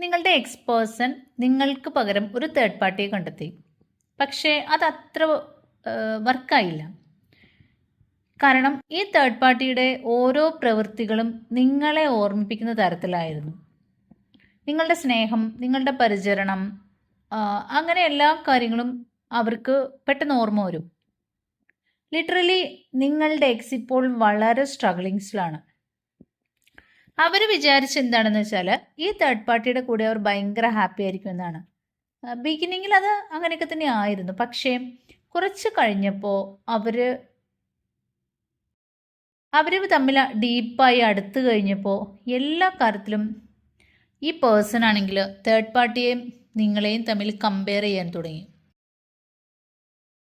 നിങ്ങളുടെ X person നിങ്ങൾക്ക് പകരം ഒരു തേർഡ് പാർട്ടിയെ കണ്ടെത്തി. പക്ഷേ അത് അത്ര വർക്കായില്ല. കാരണം ഈ തേർഡ് പാർട്ടിയുടെ ഓരോ പ്രവൃത്തികളും നിങ്ങളെ ഓർമ്മിപ്പിക്കുന്ന തരത്തിലായിരുന്നു. നിങ്ങളുടെ സ്നേഹം, നിങ്ങളുടെ പരിചരണം, അങ്ങനെ എല്ലാ കാര്യങ്ങളും അവർക്ക് പെട്ടെന്ന് ഓർമ്മ വരും. ലിറ്ററലി നിങ്ങളുടെ എക്സ് ഇപ്പോൾ വളരെ സ്ട്രഗിളിങ്സിലാണ്. അവർ വിചാരിച്ച എന്താണെന്ന് വെച്ചാൽ ഈ തേർഡ് പാർട്ടിയുടെ കൂടെ അവർ ഭയങ്കര ഹാപ്പി ആയിരിക്കും എന്നാണ്. ബിഗിനിങ്ങിൽ അത് അങ്ങനെയൊക്കെ തന്നെ ആയിരുന്നു. പക്ഷേ കുറച്ച് കഴിഞ്ഞപ്പോൾ അവർ തമ്മിൽ ഡീപ്പായി അടുത്ത് കഴിഞ്ഞപ്പോൾ എല്ലാ കാര്യത്തിലും ഈ പേഴ്സൺ ആണെങ്കിൽ തേർഡ് പാർട്ടിയെയും നിങ്ങളെയും തമ്മിൽ കമ്പയർ ചെയ്യാൻ തുടങ്ങി.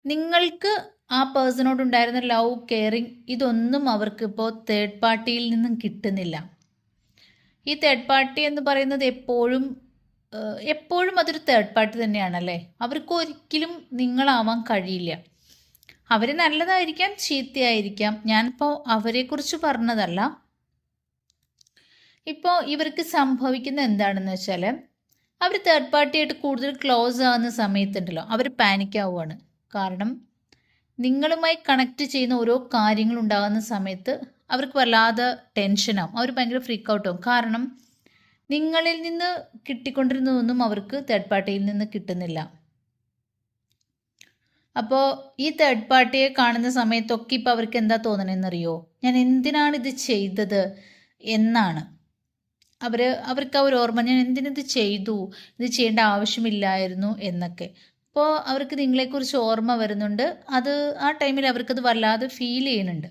നിങ്ങൾക്ക് ആ പേഴ്സണോടുണ്ടായിരുന്ന ലവ്, കെയറിങ് ഇതൊന്നും അവർക്ക് ഇപ്പോൾ തേർഡ് പാർട്ടിയിൽ നിന്നും കിട്ടുന്നില്ല. ഈ തേർഡ് പാർട്ടി എന്ന് പറയുന്നത് എപ്പോഴും അതൊരു തേർഡ് പാർട്ടി തന്നെയാണല്ലേ. അവർക്ക് ഒരിക്കലും നിങ്ങളാവാൻ കഴിയില്ല. അവർ നല്ലതായിരിക്കാം, ചീത്തയായിരിക്കാം. ഞാനിപ്പോൾ അവരെക്കുറിച്ച് പറഞ്ഞതല്ല. ഇപ്പോൾ ഇവർക്ക് സംഭവിക്കുന്ന എന്താണെന്ന് വെച്ചാൽ അവർ തേർഡ് പാർട്ടിയായിട്ട് കൂടുതൽ ക്ലോസ് ആകുന്ന സമയത്തുണ്ടല്ലോ അവർ പാനിക് ആവുകയാണ്. കാരണം നിങ്ങളുമായി കണക്ട് ചെയ്യുന്ന ഓരോ കാര്യങ്ങളുണ്ടാകുന്ന സമയത്ത് അവർക്ക് വല്ലാതെ ടെൻഷനാവും. അവർ ഭയങ്കര ഫ്രീക്ക് ഔട്ട് ആവും. കാരണം നിങ്ങളിൽ നിന്ന് കിട്ടിക്കൊണ്ടിരുന്നതൊന്നും അവർക്ക് തേർഡ് പാർട്ടിയിൽ നിന്ന് കിട്ടുന്നില്ല. അപ്പോൾ ഈ തേർഡ് പാർട്ടിയെ കാണുന്ന സമയത്തൊക്കെ ഇപ്പോൾ അവർക്ക് എന്താ തോന്നണമെന്നറിയോ? ഞാൻ എന്തിനാണ് ഇത് ചെയ്തത് എന്നാണ് അവർക്ക് ആ ഒരു ഓർമ്മ. ഞാൻ എന്തിനിത് ചെയ്തു, ഇത് ചെയ്യേണ്ട ആവശ്യമില്ലായിരുന്നു എന്നൊക്കെ. അപ്പോൾ അവർക്ക് നിങ്ങളെക്കുറിച്ച് ഓർമ്മ വരുന്നുണ്ട്. അത് ആ ടൈമിൽ അവർക്കത് വല്ലാതെ ഫീൽ ചെയ്യുന്നുണ്ട്.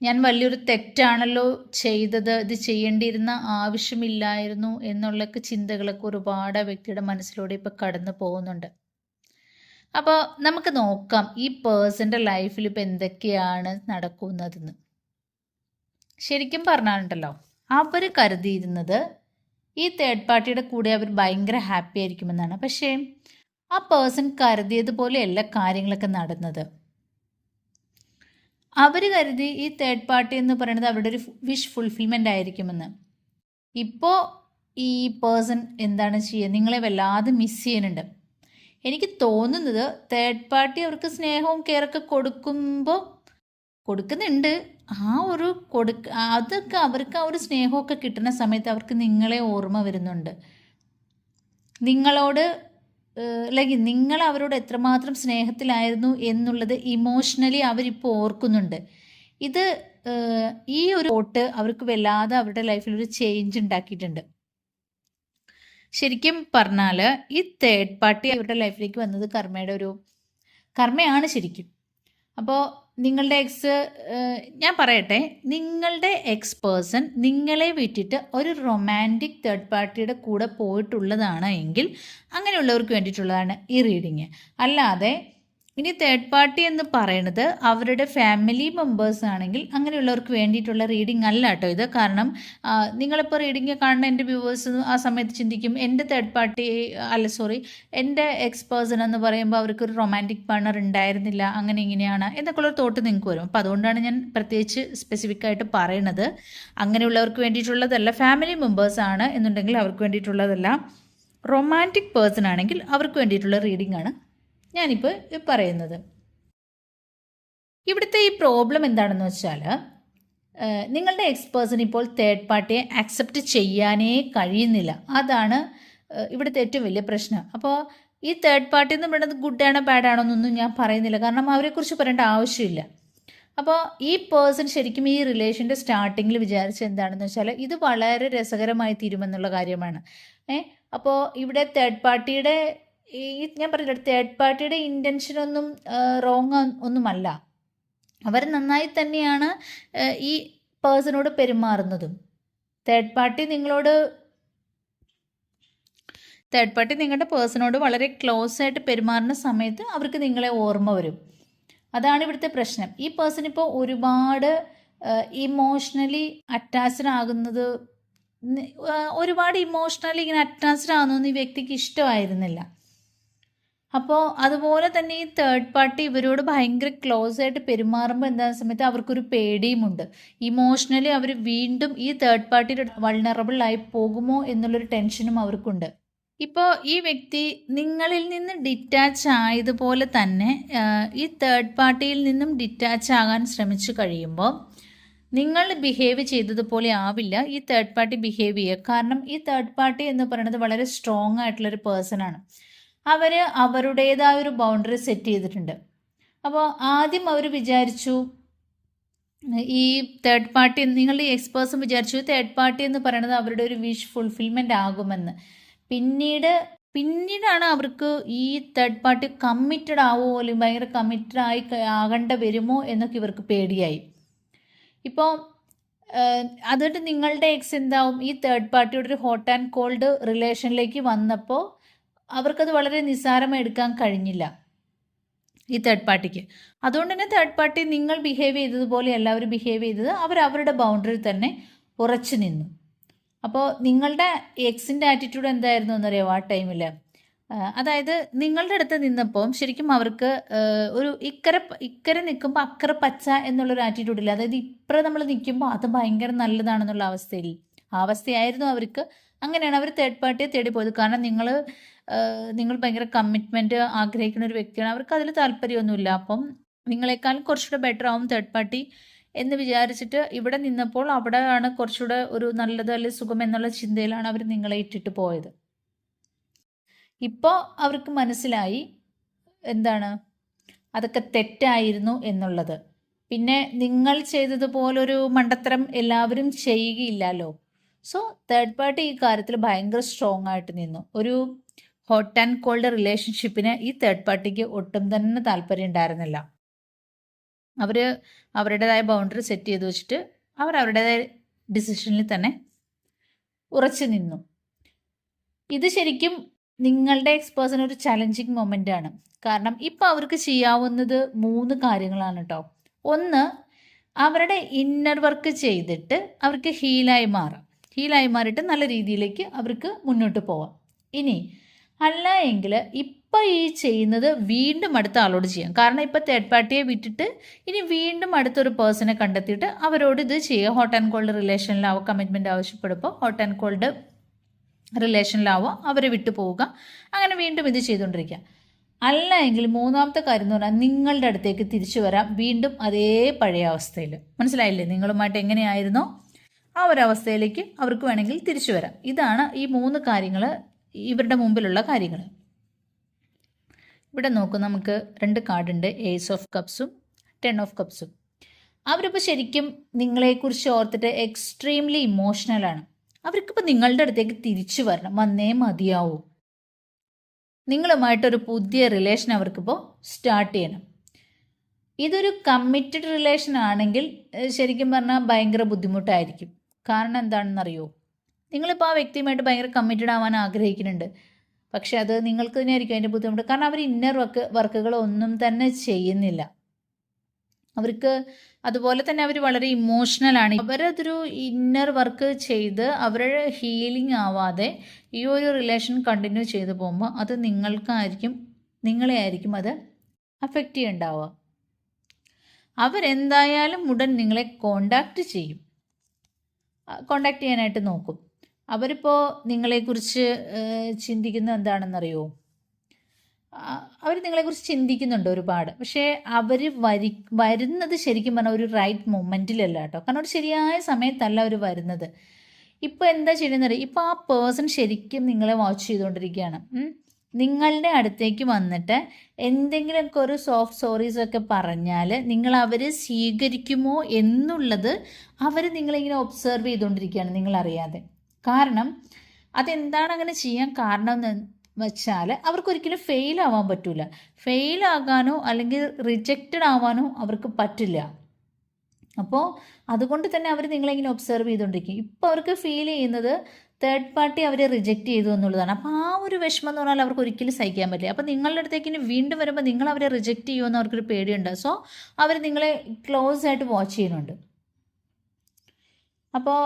ഞാൻ വലിയൊരു തെറ്റാണല്ലോ ചെയ്തത്, ഇത് ചെയ്യേണ്ടിയിരുന്ന ആവശ്യമില്ലായിരുന്നു എന്നുള്ളൊക്കെ ചിന്തകളൊക്കെ ഒരുപാട് വ്യക്തിയുടെ മനസ്സിലൂടെ ഇപ്പോൾ കടന്നു പോകുന്നുണ്ട്. അപ്പോൾ നമുക്ക് നോക്കാം ഈ പേഴ്സൻ്റെ ലൈഫിൽ ഇപ്പോൾ എന്തൊക്കെയാണ് നടക്കുന്നതെന്ന്. ശരിക്കും പറഞ്ഞാലുണ്ടല്ലോ അവർ കരുതിയിരുന്നത് ഈ തേർഡ് പാർട്ടിയുടെ കൂടെ അവർ ഭയങ്കര ഹാപ്പി ആയിരിക്കുമെന്നാണ്. പക്ഷേ ആ പേഴ്സൺ കരുതിയതുപോലെയല്ല കാര്യങ്ങളൊക്കെ നടന്നത്. അവർ കരുതി ഈ തേർഡ് പാർട്ടി എന്ന് പറയുന്നത് അവരുടെ ഒരു വിഷ് ഫുൾഫിൽമെൻ്റ് ആയിരിക്കുമെന്ന്. ഇപ്പോൾ ഈ പേഴ്സൺ എന്താണ് ചെയ്യുക? നിങ്ങളെ വല്ലാതെ മിസ് ചെയ്യുന്നുണ്ട്. എനിക്ക് തോന്നുന്നത് തേർഡ് പാർട്ടി അവർക്ക് സ്നേഹവും കെയറൊക്കെ കൊടുക്കുന്നുണ്ട്. അതൊക്കെ അവർക്ക് ആ ഒരു സ്നേഹമൊക്കെ കിട്ടുന്ന സമയത്ത് അവർക്ക് നിങ്ങളെ ഓർമ്മ വരുന്നുണ്ട്. നിങ്ങളോട് നിങ്ങൾ അവരോട് എത്രമാത്രം സ്നേഹത്തിലായിരുന്നു എന്നുള്ളത് ഇമോഷണലി അവരിപ്പോൾ ഓർക്കുന്നുണ്ട്. ഈ ഒരു തോട്ട് അവർക്ക് വല്ലാതെ അവരുടെ ലൈഫിൽ ഒരു ചേഞ്ച് ഉണ്ടാക്കിയിട്ടുണ്ട്. ശരിക്കും പറഞ്ഞാൽ ഈ തേർഡ് പാർട്ടി അവരുടെ ലൈഫിലേക്ക് വന്നത് കർമ്മയാണ് ശരിക്കും. അപ്പോൾ നിങ്ങളുടെ ഞാൻ പറയട്ടെ, നിങ്ങളുടെ എക്സ് പേഴ്സൺ നിങ്ങളെ വിട്ടിട്ട് ഒരു റൊമാൻറ്റിക് തേർഡ് പാർട്ടിയുടെ കൂടെ പോയിട്ടുള്ളതാണ് എങ്കിൽ അങ്ങനെയുള്ളവർക്ക് വേണ്ടിയിട്ടുള്ളതാണ് ഈ റീഡിങ്. അല്ലാതെ ഇനി തേർഡ് പാർട്ടി എന്ന് പറയുന്നത് അവരുടെ ഫാമിലി മെമ്പേഴ്സ് ആണെങ്കിൽ അങ്ങനെയുള്ളവർക്ക് വേണ്ടിയിട്ടുള്ള റീഡിംഗ് അല്ല കേട്ടോ ഇത്. കാരണം നിങ്ങളിപ്പോൾ റീഡിങ് കാണുന്ന എൻ്റെ വ്യൂവേഴ്സ് ആ സമയത്ത് ചിന്തിക്കും എൻ്റെ എൻ്റെ എക്സ് പേഴ്സൺ എന്ന് പറയുമ്പോൾ അവർക്കൊരു റൊമാൻറ്റിക് പാർട്ണർ ഉണ്ടായിരുന്നില്ല, അങ്ങനെ ഇങ്ങനെയാണ് എന്നൊക്കെയുള്ളൊരു തോട്ട് നിങ്ങൾക്ക് വരും. അപ്പോൾ അതുകൊണ്ടാണ് ഞാൻ പ്രത്യേകിച്ച് സ്പെസിഫിക് ആയിട്ട് പറയുന്നത്. അങ്ങനെയുള്ളവർക്ക് വേണ്ടിയിട്ടുള്ളതല്ല, ഫാമിലി മെമ്പേഴ്സ് ആണ് എന്നുണ്ടെങ്കിൽ അവർക്ക് വേണ്ടിയിട്ടുള്ളതല്ല. റൊമാൻറ്റിക് പേഴ്സൺ ആണെങ്കിൽ അവർക്ക് വേണ്ടിയിട്ടുള്ള റീഡിംഗ് ആണ് ഞാനിപ്പോൾ പറയുന്നത്. ഇവിടുത്തെ ഈ പ്രോബ്ലം എന്താണെന്ന് വെച്ചാൽ നിങ്ങളുടെ എക്സ് പേഴ്സൺ ഇപ്പോൾ തേർഡ് പാർട്ടിയെ ആക്സെപ്റ്റ് ചെയ്യാനേ കഴിയുന്നില്ല. അതാണ് ഇവിടുത്തെ ഏറ്റവും വലിയ പ്രശ്നം. അപ്പോൾ ഈ തേർഡ് പാർട്ടി എന്ന് പറയുന്നത് ഗുഡാണോ ബാഡാണോ എന്നൊന്നും ഞാൻ പറയുന്നില്ല, കാരണം അവരെക്കുറിച്ച് പറയേണ്ട ആവശ്യമില്ല. അപ്പോൾ ഈ പേഴ്സൺ ശരിക്കും ഈ റിലേഷൻ്റെ സ്റ്റാർട്ടിങ്ങിൽ വിചാരിച്ച എന്താണെന്ന് വെച്ചാൽ ഇത് വളരെ രസകരമായി തീരുമെന്നുള്ള കാര്യമാണ്. അപ്പോൾ ഇവിടെ തേർഡ് പാർട്ടിയുടെ ഞാൻ പറഞ്ഞില്ല, തേർഡ് പാർട്ടിയുടെ ഇൻറ്റൻഷനൊന്നും റോങ് ഒന്നുമല്ല. അവർ നന്നായി തന്നെയാണ് ഈ പേഴ്സണോട് പെരുമാറുന്നതും. തേർഡ് പാർട്ടി നിങ്ങളുടെ പേഴ്സണോട് വളരെ ക്ലോസ് ആയിട്ട് പെരുമാറുന്ന സമയത്ത് അവർക്ക് നിങ്ങളെ ഓർമ്മ വരും. അതാണ് ഇവിടുത്തെ പ്രശ്നം. ഈ പേഴ്സൺ ഇപ്പോൾ ഒരുപാട് ഇമോഷണലി അറ്റാച്ച്ഡ് ആകുന്നത്, ഒരുപാട് ഇമോഷണലി ഇങ്ങനെ അറ്റാച്ച്ഡ് ആകുന്നതൊന്നും ഈ വ്യക്തിക്ക് ഇഷ്ടമായിരുന്നില്ല. അപ്പോൾ അതുപോലെ തന്നെ ഈ തേർഡ് പാർട്ടി ഇവരോട് ഭയങ്കര ക്ലോസ് ആയിട്ട് പെരുമാറുമ്പോൾ എന്താകുന്ന സമയത്ത് അവർക്കൊരു പേടിയുമുണ്ട്. ഇമോഷണലി അവർ വീണ്ടും ഈ തേർഡ് പാർട്ടിയുടെ വൾണറബിൾ ആയി പോകുമോ എന്നുള്ളൊരു ടെൻഷനും അവർക്കുണ്ട്. ഇപ്പോൾ ഈ വ്യക്തി നിങ്ങളിൽ നിന്ന് ഡിറ്റാച്ച് ആയതുപോലെ തന്നെ ഈ തേർഡ് പാർട്ടിയിൽ നിന്നും ഡിറ്റാച്ച് ആകാൻ ശ്രമിച്ചു കഴിയുമ്പോൾ നിങ്ങൾ ബിഹേവ് ചെയ്തതുപോലെ ആവില്ല ഈ തേർഡ് പാർട്ടി ബിഹേവ് ചെയ്യുക. കാരണം ഈ തേർഡ് പാർട്ടി എന്ന് പറയുന്നത് വളരെ സ്ട്രോങ് ആയിട്ടുള്ളൊരു പേഴ്സണാണ്. അവർ അവരുടേതായ ഒരു ബൗണ്ടറി സെറ്റ് ചെയ്തിട്ടുണ്ട്. അപ്പോൾ ആദ്യം അവർ വിചാരിച്ചു ഈ തേർഡ് പാർട്ടി, നിങ്ങളുടെ ഈ എക്സ്പേഴ്സും വിചാരിച്ചു തേർഡ് പാർട്ടി എന്ന് പറയുന്നത് അവരുടെ ഒരു വിഷ് ഫുൾഫിൽമെൻ്റ് ആകുമെന്ന്. പിന്നീടാണ് അവർക്ക് ഈ തേർഡ് പാർട്ടി കമ്മിറ്റഡ് ആവുമോ അല്ലെങ്കിൽ ഭയങ്കര കമ്മിറ്റഡ് ആകേണ്ട വരുമോ എന്നൊക്കെ ഇവർക്ക് പേടിയായി. ഇപ്പോൾ അതുകൊണ്ട് നിങ്ങളുടെ എക്സ് എന്താവും, ഈ തേർഡ് പാർട്ടിയുടെ ഒരു ഹോട്ട് ആൻഡ് കോൾഡ് റിലേഷനിലേക്ക് വന്നപ്പോൾ അവർക്കത് വളരെ നിസ്സാരമായി എടുക്കാൻ കഴിഞ്ഞില്ല ഈ തേർഡ് പാർട്ടിക്ക്. അതുകൊണ്ട് തന്നെ തേർഡ് പാർട്ടി നിങ്ങൾ ബിഹേവ് ചെയ്തതുപോലെ എല്ലാവരും ബിഹേവ് ചെയ്തത് അവരവരുടെ ബൗണ്ടറി തന്നെ ഉറച്ചു നിന്നു. അപ്പോൾ നിങ്ങളുടെ എക്സിൻ്റെ ആറ്റിറ്റ്യൂഡ് എന്തായിരുന്നു എന്നറിയാമോ ആ ടൈമിൽ? അതായത് നിങ്ങളുടെ അടുത്ത് നിന്നപ്പോൾ ശരിക്കും അവർക്ക് ഒരു ഇക്കരെ നിൽക്കുമ്പോൾ അക്കരെ പച്ച എന്നുള്ളൊരു ആറ്റിറ്റ്യൂഡില്ല. അതായത് ഇപ്പുറം നമ്മൾ നിൽക്കുമ്പോൾ അത് ഭയങ്കര നല്ലതാണെന്നുള്ള അവസ്ഥയായിരുന്നു അവർക്ക്. അങ്ങനെയാണ് അവർ തേർഡ് പാർട്ടിയെ തേടി പോയത്. കാരണം നിങ്ങൾ ഭയങ്കര കമ്മിറ്റ്മെൻറ്റ് ആഗ്രഹിക്കുന്ന ഒരു വ്യക്തിയാണ്, അവർക്ക് അതിൽ താല്പര്യമൊന്നുമില്ല. അപ്പം നിങ്ങളെക്കാളും കുറച്ചുകൂടെ ബെറ്റർ ആവും തേർഡ് പാർട്ടി എന്ന് വിചാരിച്ചിട്ട് ഇവിടെ നിന്നപ്പോൾ അവിടെയാണ് കുറച്ചുകൂടെ ഒരു നല്ലത് അല്ലെങ്കിൽ സുഖം എന്നുള്ള ചിന്തയിലാണ് അവർ നിങ്ങളെ ഇട്ടിട്ട് പോയത്. ഇപ്പോൾ അവർക്ക് മനസ്സിലായി എന്താണ് അതൊക്കെ തെറ്റായിരുന്നു എന്നുള്ളത്. പിന്നെ നിങ്ങൾ ചെയ്തതുപോലൊരു മണ്ടത്തരം എല്ലാവരും ചെയ്യുകയില്ലല്ലോ. സോ തേർഡ് പാർട്ടി ഈ കാര്യത്തിൽ ഭയങ്കര സ്ട്രോങ് ആയിട്ട് നിന്നു. ഒരു ഹോട്ട് ആൻഡ് കോൾഡ് റിലേഷൻഷിപ്പിന് ഈ തേർഡ് പാർട്ടിക്ക് ഒട്ടും തന്നെ താല്പര്യം ഉണ്ടായിരുന്നില്ല. അവർ അവരുടേതായ ബൗണ്ടറി സെറ്റ് ചെയ്ത് വെച്ചിട്ട് അവരവരുടേതായ ഡിസിഷനിൽ തന്നെ ഉറച്ചു നിന്നു. ഇത് ശരിക്കും നിങ്ങളുടെ എക്സ്പേഴ്സൺ ഒരു ചലഞ്ചിങ് മൊമെൻ്റ് ആണ്. കാരണം ഇപ്പോൾ അവർക്ക് ചെയ്യാവുന്നത് 3 കാര്യങ്ങളാണ് കേട്ടോ. ഒന്ന്, അവരുടെ ഇന്നർ വർക്ക് ചെയ്തിട്ട് അവർക്ക് ഹീലായി മാറിയിട്ട് നല്ല രീതിയിലേക്ക് അവർക്ക് മുന്നോട്ട് പോവാം. ഇനി അല്ല എങ്കിൽ ഇപ്പം ഈ ചെയ്യുന്നത് വീണ്ടും അടുത്ത ആളോട് ചെയ്യാം. കാരണം ഇപ്പോൾ തേർഡ് പാർട്ടിയെ വിട്ടിട്ട് ഇനി വീണ്ടും അടുത്തൊരു പേഴ്സണെ കണ്ടെത്തിയിട്ട് അവരോട് ഇത് ചെയ്യുക. ഹോട്ട് ആൻഡ് കോൾഡ് റിലേഷനിലാവുക, കമ്മിറ്റ്മെൻറ്റ് ആവശ്യപ്പെടുമ്പോൾ ഹോട്ട് ആൻഡ് കോൾഡ് റിലേഷനിലാവുക, അവരെ വിട്ടു പോവുക, അങ്ങനെ വീണ്ടും ഇത് ചെയ്തുകൊണ്ടിരിക്കുക. അല്ല എങ്കിൽ 3ാമത്തെ കാര്യം എന്ന് പറഞ്ഞാൽ നിങ്ങളുടെ അടുത്തേക്ക് തിരിച്ചു വരാം, വീണ്ടും അതേ പഴയ അവസ്ഥയിൽ. മനസ്സിലായില്ലേ? നിങ്ങളുമായിട്ട് എങ്ങനെയായിരുന്നോ ആ ഒരവസ്ഥയിലേക്ക് അവർക്ക് വേണമെങ്കിൽ തിരിച്ചു വരാം. ഇതാണ് ഈ 3 കാര്യങ്ങൾ ഇവരുടെ മുമ്പിലുള്ള കാര്യങ്ങൾ. ഇവിടെ നോക്കും, നമുക്ക് 2 കാർഡുണ്ട്, ഏസ് ഓഫ് കപ്സും 10 ഓഫ് കപ്സും. അവരിപ്പോൾ ശരിക്കും നിങ്ങളെക്കുറിച്ച് ഓർത്തിട്ട് എക്സ്ട്രീംലി ഇമോഷണലാണ്. അവർക്കിപ്പോൾ നിങ്ങളുടെ അടുത്തേക്ക് തിരിച്ചു വന്നേ മതിയാവൂ. നിങ്ങളുമായിട്ടൊരു പുതിയ റിലേഷൻ അവർക്കിപ്പോൾ സ്റ്റാർട്ട് ചെയ്യണം. ഇതൊരു കമ്മിറ്റഡ് റിലേഷൻ ആണെങ്കിൽ ശരിക്കും പറഞ്ഞാൽ ഭയങ്കര ബുദ്ധിമുട്ടായിരിക്കും. കാരണം എന്താണെന്നറിയോ, നിങ്ങളിപ്പോൾ ആ വ്യക്തിയുമായിട്ട് ഭയങ്കര കമ്മിറ്റഡ് ആവാൻ ആഗ്രഹിക്കുന്നുണ്ട്, പക്ഷെ അത് നിങ്ങൾക്ക് തന്നെയായിരിക്കും അതിൻ്റെ ബുദ്ധിമുട്ട്. കാരണം അവർ ഇന്നർ വർക്കുകളൊന്നും തന്നെ ചെയ്യുന്നില്ല. അവർക്ക് അതുപോലെ തന്നെ അവർ വളരെ ഇമോഷണലാണ്. അവരതൊരു ഇന്നർ വർക്ക് ചെയ്ത് അവരുടെ ഹീലിംഗ് ആവാതെ ഈ ഒരു റിലേഷൻ കണ്ടിന്യൂ ചെയ്തു പോകുമ്പോൾ അത് നിങ്ങളെ ആയിരിക്കും അത് അഫക്റ്റ് ചെയ്യുന്നുണ്ടാവുക. അവരെന്തായാലും ഉടൻ നിങ്ങളെ കോണ്ടാക്റ്റ് ചെയ്യാനായിട്ട് നോക്കും. അവരിപ്പോൾ നിങ്ങളെക്കുറിച്ച് ചിന്തിക്കുന്നത് എന്താണെന്നറിയോ? അവർ നിങ്ങളെക്കുറിച്ച് ചിന്തിക്കുന്നുണ്ട് ഒരുപാട്. പക്ഷേ അവർ വരുന്നത് ശരിക്കും പറഞ്ഞാൽ ഒരു റൈറ്റ് മൊമെൻറ്റിലല്ല കേട്ടോ. കാരണം ഒരു ശരിയായ സമയത്തല്ല അവർ വരുന്നത്. ഇപ്പോൾ എന്താ ചെയ്യുന്നത്? ഇപ്പോൾ ആ പേഴ്സൺ ശരിക്കും നിങ്ങളെ വാച്ച് ചെയ്തുകൊണ്ടിരിക്കുകയാണ്. നിങ്ങളുടെ അടുത്തേക്ക് വന്നിട്ട് എന്തെങ്കിലുമൊക്കെ ഒരു സോഫ്റ്റ് സ്റ്റോറീസൊക്കെ പറഞ്ഞാൽ അവർ സ്വീകരിക്കുമോ എന്നുള്ളത് അവർ നിങ്ങളിങ്ങനെ ഒബ്സർവ് ചെയ്തുകൊണ്ടിരിക്കുകയാണ് നിങ്ങളറിയാതെ. കാരണം അതെന്താണ് അങ്ങനെ ചെയ്യാൻ കാരണം എന്ന് വെച്ചാൽ അവർക്കൊരിക്കലും ഫെയിൽ ആവാൻ പറ്റില്ല. ഫെയിൽ ആകാനോ അല്ലെങ്കിൽ റിജക്റ്റഡ് ആവാനോ അവർക്ക് പറ്റില്ല. അപ്പോൾ അതുകൊണ്ട് തന്നെ അവർ നിങ്ങളിങ്ങനെ ഒബ്സർവ് ചെയ്തുകൊണ്ടിരിക്കും. ഇപ്പോൾ അവർക്ക് ഫീൽ ചെയ്യുന്നത് തേർഡ് പാർട്ടി അവരെ റിജക്റ്റ് ചെയ്തു എന്നുള്ളതാണ്. അപ്പോൾ ആ ഒരു വിഷമം എന്ന് പറഞ്ഞാൽ അവർക്ക് ഒരിക്കലും സഹിക്കാൻ പറ്റില്ല. അപ്പോൾ നിങ്ങളുടെ അടുത്തേക്ക് ഇനി വീണ്ടും വരുമ്പോൾ നിങ്ങൾ അവരെ റിജക്റ്റ് ചെയ്യുമെന്ന് അവർക്കൊരു പേടിയുണ്ട്. സോ അവർ നിങ്ങളെ ക്ലോസ് ആയിട്ട് വാച്ച് ചെയ്യുന്നുണ്ട്. അപ്പോൾ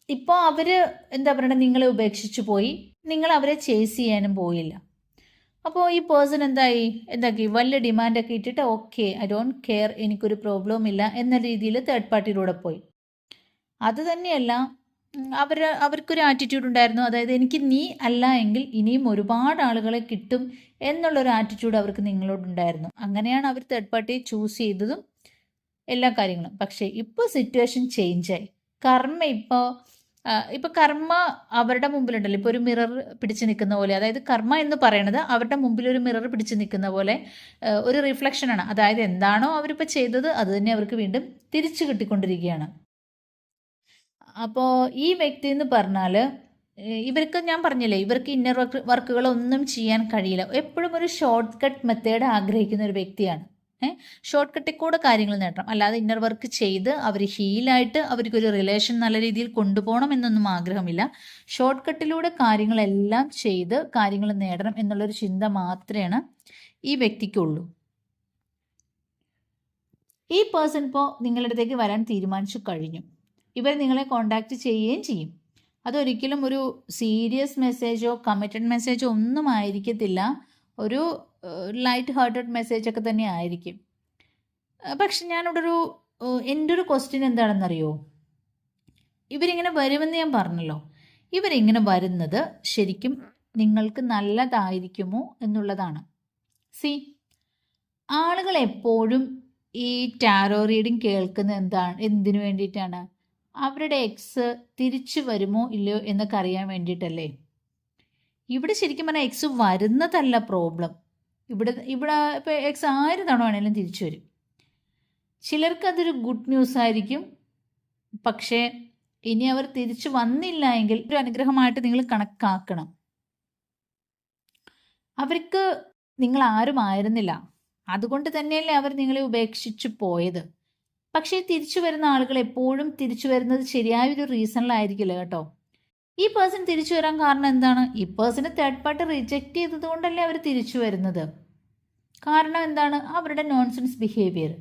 ഇപ്പോൾ അവർ എന്താ പറയുക, നിങ്ങളെ ഉപേക്ഷിച്ച് പോയി, നിങ്ങൾ അവരെ ചേസ് ചെയ്യാനും പോയില്ല. അപ്പോൾ ഈ പേഴ്സൺ എന്താക്കി വലിയ ഡിമാൻഡൊക്കെ ഇട്ടിട്ട് ഓക്കെ ഐ ഡോണ്ട് കെയർ, എനിക്കൊരു പ്രോബ്ലവും ഇല്ല എന്ന രീതിയിൽ തേർഡ് പാർട്ടിയിലൂടെ പോയി. അത് തന്നെയല്ല, അവർക്കൊരു ആറ്റിറ്റ്യൂഡ് ഉണ്ടായിരുന്നു, അതായത് എനിക്ക് നീ അല്ല എങ്കിൽ ഇനിയും ഒരുപാട് ആളുകളെ കിട്ടും എന്നുള്ളൊരു ആറ്റിറ്റ്യൂഡ് അവർക്ക് നിങ്ങളോടുണ്ടായിരുന്നു. അങ്ങനെയാണ് അവർ തേർഡ് പാർട്ടിയെ ചൂസ് ചെയ്തതും എല്ലാ കാര്യങ്ങളും. പക്ഷേ ഇപ്പോൾ സിറ്റുവേഷൻ ചേഞ്ചായി. കർമ്മ ഇപ്പോൾ കർമ്മ അവരുടെ മുമ്പിലുണ്ടല്ലോ, ഇപ്പോൾ ഒരു മിറർ പിടിച്ച് നിൽക്കുന്ന പോലെ, അതായത് കർമ്മ എന്ന് പറയുന്നത് അവരുടെ മുമ്പിൽ ഒരു മിറർ പിടിച്ച് നിൽക്കുന്ന പോലെ ഒരു റിഫ്ലക്ഷനാണ്. അതായത് എന്താണോ അവരിപ്പോൾ ചെയ്തത് അത് തന്നെ അവർക്ക് വീണ്ടും തിരിച്ചു കിട്ടിക്കൊണ്ടിരിക്കുകയാണ്. അപ്പോൾ ഈ വ്യക്തി എന്ന് പറഞ്ഞാൽ ഇവർക്ക്, ഞാൻ പറഞ്ഞില്ലേ, ഇവർക്ക് ഇന്നർ വർക്കുകളൊന്നും ചെയ്യാൻ കഴിയില്ല. എപ്പോഴും ഒരു ഷോർട്ട് കട്ട് മെത്തേഡ് ആഗ്രഹിക്കുന്ന ഒരു വ്യക്തിയാണ്. ഷോർട്ട് കട്ടിൽ കൂടെ കാര്യങ്ങൾ നേടണം, അല്ലാതെ ഇന്നർ വർക്ക് ചെയ്ത് അവർ ഹീലായിട്ട് അവർക്കൊരു റിലേഷൻ നല്ല രീതിയിൽ കൊണ്ടുപോകണം എന്നൊന്നും ആഗ്രഹമില്ല. ഷോർട്ട് കട്ടിലൂടെ കാര്യങ്ങളെല്ലാം ചെയ്ത് കാര്യങ്ങൾ നേടണം എന്നുള്ളൊരു ചിന്ത മാത്രമാണ് ഈ വ്യക്തിക്കുള്ളൂ. ഈ പേഴ്സൺ ഇപ്പോൾ നിങ്ങളുടെ അടുത്തേക്ക് വരാൻ തീരുമാനിച്ചു കഴിഞ്ഞു. ഇവർ നിങ്ങളെ കോണ്ടാക്ട് ചെയ്യുകയും ചെയ്യും. അതൊരിക്കലും ഒരു സീരിയസ് മെസ്സേജോ കമ്മിറ്റഡ് മെസ്സേജോ ഒന്നും ആയിരിക്കത്തില്ല. ഒരു ലൈറ്റ് ഹാർട്ടഡ് മെസ്സേജൊക്കെ തന്നെ ആയിരിക്കും. പക്ഷെ ഞാനിവിടെ എൻ്റെ ഒരു ക്വസ്റ്റ്യൻ എന്താണെന്നറിയോ, ഇവരിങ്ങനെ വരുമെന്ന് ഞാൻ പറഞ്ഞല്ലോ, ഇവരിങ്ങനെ വരുന്നത് ശരിക്കും നിങ്ങൾക്ക് നല്ലതായിരിക്കുമോ എന്നുള്ളതാണ്. സി, ആളുകൾ എപ്പോഴും ഈ ടാരോ റീഡിങ് കേൾക്കുന്നത് എന്തിനു വേണ്ടിയിട്ടാണ്? അവരുടെ എക്സ് തിരിച്ചു വരുമോ ഇല്ലയോ എന്നൊക്കെ അറിയാൻ വേണ്ടിയിട്ടല്ലേ. ഇവിടെ ശരിക്കും പറഞ്ഞാൽ എക്സ് വരുന്നതല്ല പ്രോബ്ലം. ഇവിടെ ഇപ്പോൾ എക്സ് 1000 തവണ വേണമെങ്കിലും തിരിച്ചു വരും. ചിലർക്ക് അതൊരു ഗുഡ് ന്യൂസ് ആയിരിക്കും. പക്ഷേ ഇനി അവർ തിരിച്ചു വന്നില്ല എങ്കിൽ ഒരു അനുഗ്രഹമായിട്ട് നിങ്ങൾ കണക്കാക്കണം. അവർക്ക് നിങ്ങൾ ആരും ആയിരുന്നില്ല, അതുകൊണ്ട് തന്നെയല്ലേ അവർ നിങ്ങളെ ഉപേക്ഷിച്ചു പോയത്. പക്ഷേ തിരിച്ചു വരുന്ന ആളുകൾ എപ്പോഴും തിരിച്ചു വരുന്നത് ശരിയായൊരു റീസണിലായിരിക്കില്ല കേട്ടോ. ഈ പേഴ്സൺ തിരിച്ചു വരാൻ കാരണം എന്താണ്? ഈ പേഴ്സണ് തേർഡ് പാർട്ടി റിജക്റ്റ് ചെയ്തത് കൊണ്ടല്ലേ അവർ തിരിച്ചു വരുന്നത്. കാരണം എന്താണ്? അവരുടെ നോൺസെൻസ് ബിഹേവിയർ.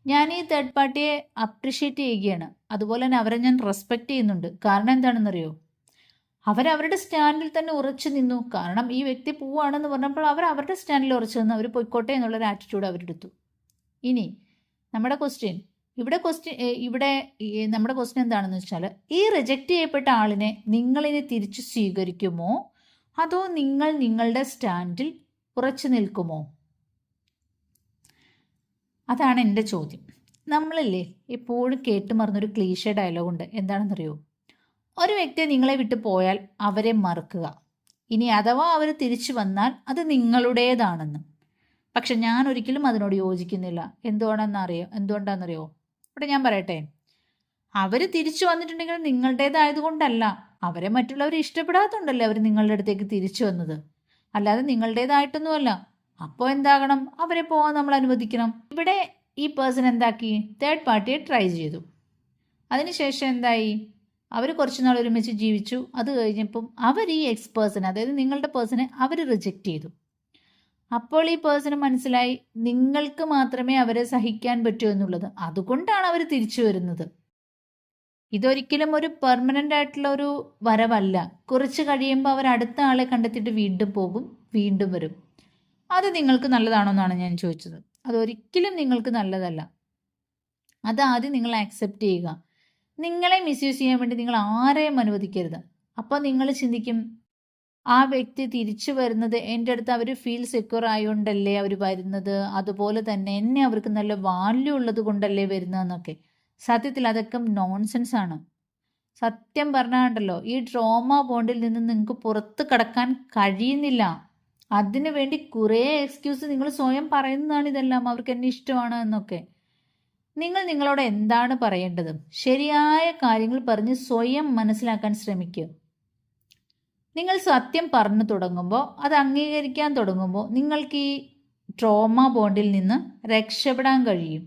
ഞാൻ ഈ തേർഡ് പാർട്ടിയെ അപ്രിഷ്യേറ്റ് ചെയ്യുകയാണ്, അതുപോലെ തന്നെ അവരെ ഞാൻ റെസ്പെക്റ്റ് ചെയ്യുന്നുണ്ട്. കാരണം എന്താണെന്നറിയോ, അവരവരുടെ സ്റ്റാൻഡിൽ തന്നെ ഉറച്ചു നിന്നു. കാരണം ഈ വ്യക്തി പോവുകയാണെന്ന് പറഞ്ഞപ്പോൾ അവർ അവരുടെ സ്റ്റാൻഡിൽ ഉറച്ചു നിന്ന് അവർ പോയിക്കോട്ടെ എന്നുള്ളൊരു ആറ്റിറ്റ്യൂഡ് അവരെടുത്തു. ഇനി നമ്മുടെ ക്വസ്റ്റ്യൻ നമ്മുടെ ക്വസ്റ്റ്യൻ എന്താണെന്ന് വെച്ചാൽ, ഈ റിജക്റ്റ് ചെയ്യപ്പെട്ട ആളിനെ നിങ്ങളിനി തിരിച്ചു സ്വീകരിക്കുമോ അതോ നിങ്ങൾ നിങ്ങളുടെ സ്റ്റാൻഡിൽ ഉറച്ചു നിൽക്കുമോ? അതാണ് എൻ്റെ ചോദ്യം. നമ്മളല്ലേ എപ്പോഴും കേട്ടുമറന്നൊരു ക്ലീഷേ ഡയലോഗുണ്ട്, എന്താണെന്നറിയോ, ഒരു വ്യക്തിയെ നിങ്ങളെ വിട്ടു പോയാൽ അവരെ മറക്കുക, ഇനി അഥവാ അവർ തിരിച്ചു വന്നാൽ അത് നിങ്ങളുടേതാണെന്ന്. പക്ഷെ ഞാൻ ഒരിക്കലും അതിനോട് യോജിക്കുന്നില്ല. എന്തുകൊണ്ടാണെന്നറിയോ, ഇവിടെ ഞാൻ പറയട്ടെ, അവർ തിരിച്ചു വന്നിട്ടുണ്ടെങ്കിൽ നിങ്ങളുടേതായതുകൊണ്ടല്ല, അവരെ മറ്റുള്ളവർ ഇഷ്ടപ്പെടാത്തതുകൊണ്ടല്ലേ അവർ നിങ്ങളുടെ അടുത്തേക്ക് തിരിച്ചു വന്നത്, അല്ലാതെ നിങ്ങളുടേതായിട്ടൊന്നുമല്ല. അപ്പോൾ എന്താകണം? അവരെ പോകാൻ നമ്മൾ അനുവദിക്കണം. ഇവിടെ ഈ പേഴ്സൺ എന്താക്കി? തേർഡ് പാർട്ടിയെ ട്രൈ ചെയ്തു. അതിനുശേഷം എന്തായി? അവർ കുറച്ച് നാൾ ഒരുമിച്ച് ജീവിച്ചു. അത് കഴിഞ്ഞപ്പം അവർ ഈ എക്സ് പേഴ്സൺ, അതായത് നിങ്ങളുടെ പേഴ്സണെ അവർ റിജക്റ്റ് ചെയ്തു. അപ്പോൾ ഈ പേഴ്സണ് മനസ്സിലായി നിങ്ങൾക്ക് മാത്രമേ അവരെ സഹിക്കാൻ പറ്റൂ എന്നുള്ളത്. അതുകൊണ്ടാണ് അവർ തിരിച്ചു വരുന്നത്. ഇതൊരിക്കലും ഒരു പെർമനൻ്റ് ആയിട്ടുള്ള ഒരു വരവല്ല. കുറച്ച് കഴിയുമ്പോൾ അവർ അടുത്ത ആളെ കണ്ടെത്തിയിട്ട് വീണ്ടും പോകും, വീണ്ടും വരും. അത് നിങ്ങൾക്ക് നല്ലതാണോ എന്നാണ് ഞാൻ ചോദിച്ചത്. അതൊരിക്കലും നിങ്ങൾക്ക് നല്ലതല്ല. അതാദ്യം നിങ്ങൾ ആക്സെപ്റ്റ് ചെയ്യുക. നിങ്ങളെ മിസ്യൂസ് ചെയ്യാൻ വേണ്ടി നിങ്ങൾ ആരെയും അനുവദിക്കരുത്. അപ്പോൾ നിങ്ങൾ ചിന്തിക്കും, ആ വ്യക്തി തിരിച്ചു വരുന്നത് എൻ്റെ അടുത്ത് അവർ ഫീൽ സെക്യൂർ ആയതുകൊണ്ടല്ലേ അവർ വരുന്നത്, അതുപോലെ തന്നെ എന്നെ അവർക്ക് നല്ല വാല്യൂ ഉള്ളത് കൊണ്ടല്ലേ വരുന്നതെന്നൊക്കെ. സത്യത്തിൽ അതൊക്കെ നോൺസെൻസ് ആണ്. സത്യം പറഞ്ഞാണ്ടല്ലോ, ഈ ട്രോമ ബോണ്ടിൽ നിന്ന് നിങ്ങൾക്ക് പുറത്ത് കടക്കാൻ കഴിയുന്നില്ല. അതിനു വേണ്ടി കുറേ എക്സ്ക്യൂസ് നിങ്ങൾ സ്വയം പറയുന്നതാണ്. ഇതെല്ലാം അവർക്ക് എന്നെ ഇഷ്ടമാണ് എന്നൊക്കെ. നിങ്ങൾ നിങ്ങളോട് എന്താണ് പറയേണ്ടത്? ശരിയായ കാര്യങ്ങൾ പറഞ്ഞ് സ്വയം മനസ്സിലാക്കാൻ ശ്രമിക്കുക. നിങ്ങൾ സത്യം പറഞ്ഞു തുടങ്ങുമ്പോൾ, അത് അംഗീകരിക്കാൻ തുടങ്ങുമ്പോൾ നിങ്ങൾക്ക് ഈ ട്രോമ ബോണ്ടിൽ നിന്ന് രക്ഷപ്പെടാൻ കഴിയും.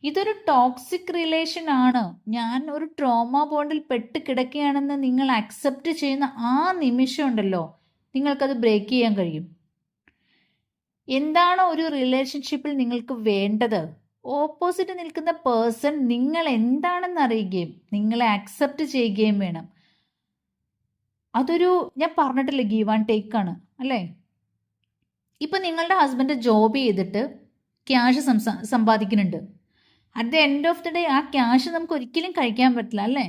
ഇതൊരു ടോക്സിക് റിലേഷൻ ആണ്. ഞാൻ ഒരു ട്രോമ ബോണ്ടിൽ പെട്ട് കിടക്കുകയാണെന്ന് നിങ്ങൾ അക്സെപ്റ്റ് ചെയ്യുന്ന ആ നിമിഷം ഉണ്ടല്ലോ, നിങ്ങൾക്കത് ബ്രേക്ക് ചെയ്യാൻ കഴിയും. എന്താണ് ഒരു റിലേഷൻഷിപ്പിൽ നിങ്ങൾക്ക് വേണ്ടത്? ഓപ്പോസിറ്റ് നിൽക്കുന്ന പേഴ്സൺ നിങ്ങൾ എന്താണെന്ന് അറിയുകയും നിങ്ങളെ അക്സെപ്റ്റ് ചെയ്യുകയും വേണം. അതൊരു, ഞാൻ പറഞ്ഞിട്ടില്ല, ഗീവ് ആൻഡ് ടേക്ക് ആണ് അല്ലേ? ഇപ്പം നിങ്ങളുടെ ഹസ്ബൻഡ് ജോബ് ചെയ്തിട്ട് ക്യാഷ് സമ്പാദിക്കുന്നുണ്ട്. At the end of the day ആ ക്യാഷ് നമുക്ക് ഒരിക്കലും കഴിക്കാൻ പറ്റില്ല അല്ലേ?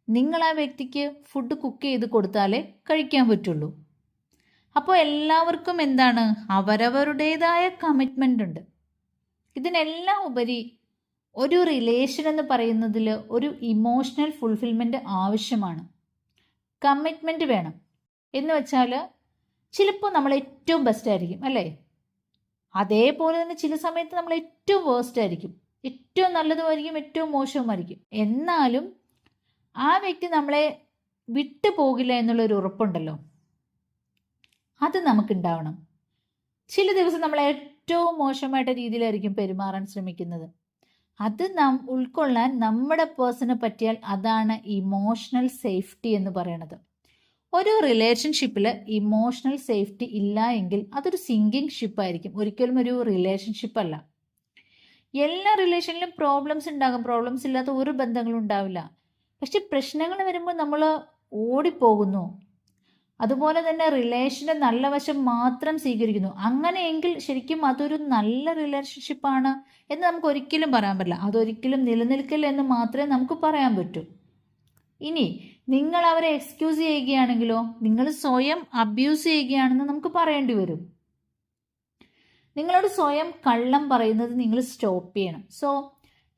നിങ്ങൾ ആ വ്യക്തിക്ക് ഫുഡ് കുക്ക് ചെയ്ത് കൊടുത്താലേ കഴിക്കാൻ പറ്റുള്ളൂ. അപ്പോൾ എല്ലാവർക്കും എന്താണ്, അവരവരുടേതായ കമ്മിറ്റ്മെൻ്റ് ഉണ്ട്. ഇതിനെല്ലാം ഉപരി ഒരു റിലേഷൻ എന്ന് പറയുന്നതിൽ ഒരു ഇമോഷണൽ ഫുൾഫിൽമെൻറ്റ് ആവശ്യമാണ്. കമ്മിറ്റ്മെൻറ്റ് വേണം. എന്ന് വെച്ചാൽ ചിലപ്പോൾ നമ്മൾ ഏറ്റവും ബെസ്റ്റ് ആയിരിക്കും അല്ലേ? അതേപോലെ തന്നെ ചില സമയത്ത് നമ്മൾ ഏറ്റവും വേസ്റ്റ് ആയിരിക്കും. ഏറ്റവും നല്ലതുമായിരിക്കും, ഏറ്റവും മോശവുമായിരിക്കും. എന്നാലും ആ വ്യക്തി നമ്മളെ വിട്ടു പോകില്ല എന്നുള്ളൊരു ഉറപ്പുണ്ടല്ലോ, അത് നമുക്കുണ്ടാവണം. ചില ദിവസം നമ്മൾ ഏറ്റവും മോശമായിട്ട് രീതിയിലായിരിക്കും പെരുമാറാൻ ശ്രമിക്കുന്നത്. അത് ഉൾക്കൊള്ളാൻ നമ്മുടെ പേഴ്സണ് പറ്റിയാൽ അതാണ് ഇമോഷണൽ സേഫ്റ്റി എന്ന് പറയുന്നത്. ഒരു റിലേഷൻഷിപ്പിൽ ഇമോഷണൽ സേഫ്റ്റി ഇല്ല എങ്കിൽ അതൊരു സിങ്കിങ് ഷിപ്പായിരിക്കും, ഒരിക്കലും ഒരു റിലേഷൻഷിപ്പ് അല്ല. എല്ലാ റിലേഷനിലും പ്രോബ്ലംസ് ഉണ്ടാകും, പ്രോബ്ലംസ് ഇല്ലാത്ത ഒരു ബന്ധങ്ങളും ഉണ്ടാവില്ല. പക്ഷെ പ്രശ്നങ്ങൾ വരുമ്പോൾ നമ്മൾ ഓടിപ്പോകുന്നു. അതുപോലെ തന്നെ റിലേഷൻ്റെ നല്ല വശം മാത്രം സ്വീകരിക്കുന്നു. അങ്ങനെയെങ്കിൽ ശരിക്കും അതൊരു നല്ല റിലേഷൻഷിപ്പാണ് എന്ന് നമുക്ക് ഒരിക്കലും പറയാൻ പറ്റില്ല. അതൊരിക്കലും നിലനിൽക്കില്ല എന്ന് മാത്രമേ നമുക്ക് പറയാൻ പറ്റൂ. ഇനി നിങ്ങൾ അവരെ എക്സ്ക്യൂസ് ചെയ്യുകയാണെങ്കിലോ, നിങ്ങൾ സ്വയം അബ്യൂസ് ചെയ്യുകയാണെന്ന് നമുക്ക് പറയേണ്ടി വരും. നിങ്ങളോട് സ്വയം കള്ളം പറയുന്നത് നിങ്ങൾ സ്റ്റോപ്പ് ചെയ്യണം. സോ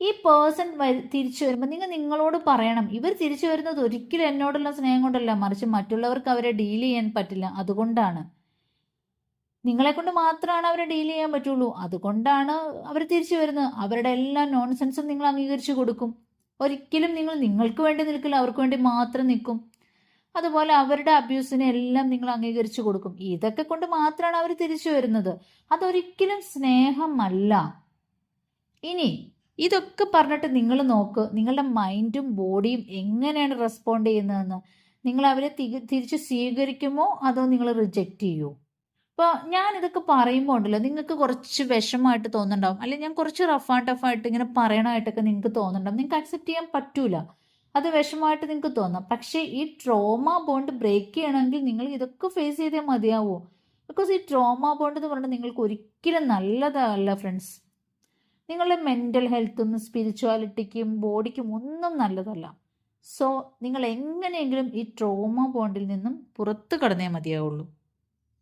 ഈ പേഴ്സൺ തിരിച്ചു വരുമ്പോൾ നിങ്ങളോട് പറയണം, ഇവർ തിരിച്ചു വരുന്നത് ഒരിക്കലും എന്നോടുള്ള സ്നേഹം കൊണ്ടല്ല, മറിച്ച് മറ്റുള്ളവർക്ക് അവരെ ഡീൽ ചെയ്യാൻ പറ്റില്ല, അതുകൊണ്ടാണ്. നിങ്ങളെ കൊണ്ട് മാത്രമാണ് അവരെ ഡീൽ ചെയ്യാൻ പറ്റുള്ളൂ, അതുകൊണ്ടാണ് അവർ തിരിച്ചു വരുന്നത്. അവരുടെ എല്ലാ നോൺസെൻസും നിങ്ങൾ അംഗീകരിച്ചു കൊടുക്കും. ഒരിക്കലും നിങ്ങൾ നിങ്ങൾക്ക് വേണ്ടി നിൽക്കില്ല, അവർക്ക് വേണ്ടി മാത്രം നിൽക്കും. അതുപോലെ അവരുടെ അബ്യൂസിനെ എല്ലാം നിങ്ങൾ അംഗീകരിച്ചു കൊടുക്കും. ഇതൊക്കെ കൊണ്ട് മാത്രമാണ് അവർ തിരിച്ചു വരുന്നത്. അതൊരിക്കലും സ്നേഹമല്ല. ഇനി ഇതൊക്കെ പറഞ്ഞിട്ട് നിങ്ങൾ നോക്ക്, നിങ്ങളുടെ മൈൻഡും ബോഡിയും എങ്ങനെയാണ് റെസ്പോണ്ട് ചെയ്യുന്നതെന്ന്. നിങ്ങൾ അവരെ തിരിച്ച് സ്വീകരിക്കുമോ അതോ നിങ്ങൾ റിജക്റ്റ് ചെയ്യുമോ? ഇപ്പോൾ ഞാനിതൊക്കെ പറയുമ്പോൾ ഉണ്ടല്ലോ, നിങ്ങൾക്ക് കുറച്ച് വിഷമമായിട്ട് തോന്നുന്നുണ്ടാവും, അല്ലെങ്കിൽ ഞാൻ കുറച്ച് റഫ് ആൻഡ് ടഫായിട്ട് ഇങ്ങനെ പറയണമായിട്ടൊക്കെ നിങ്ങൾക്ക് തോന്നുന്നുണ്ടാവും. നിങ്ങൾക്ക് അക്സെപ്റ്റ് ചെയ്യാൻ പറ്റൂല, അത് വിഷമമായിട്ട് നിങ്ങൾക്ക് തോന്നാം. പക്ഷേ ഈ ട്രോമ ബോണ്ട് ബ്രേക്ക് ചെയ്യണമെങ്കിൽ നിങ്ങൾ ഇതൊക്കെ ഫേസ് ചെയ്തേ മതിയാവൂ. ബിക്കോസ് ഈ ട്രോമ ബോണ്ട് എന്ന് പറഞ്ഞാൽ നിങ്ങൾക്ക് ഒരിക്കലും നല്ലതല്ല ഫ്രണ്ട്സ്. നിങ്ങളുടെ മെൻ്റൽ ഹെൽത്തും സ്പിരിച്വാലിറ്റിക്കും ബോഡിക്കും ഒന്നും നല്ലതല്ല. സോ നിങ്ങൾ എങ്ങനെയെങ്കിലും ഈ ട്രോമ ബോണ്ടിൽ നിന്നും പുറത്ത് കടന്നേ മതിയാവുള്ളൂ.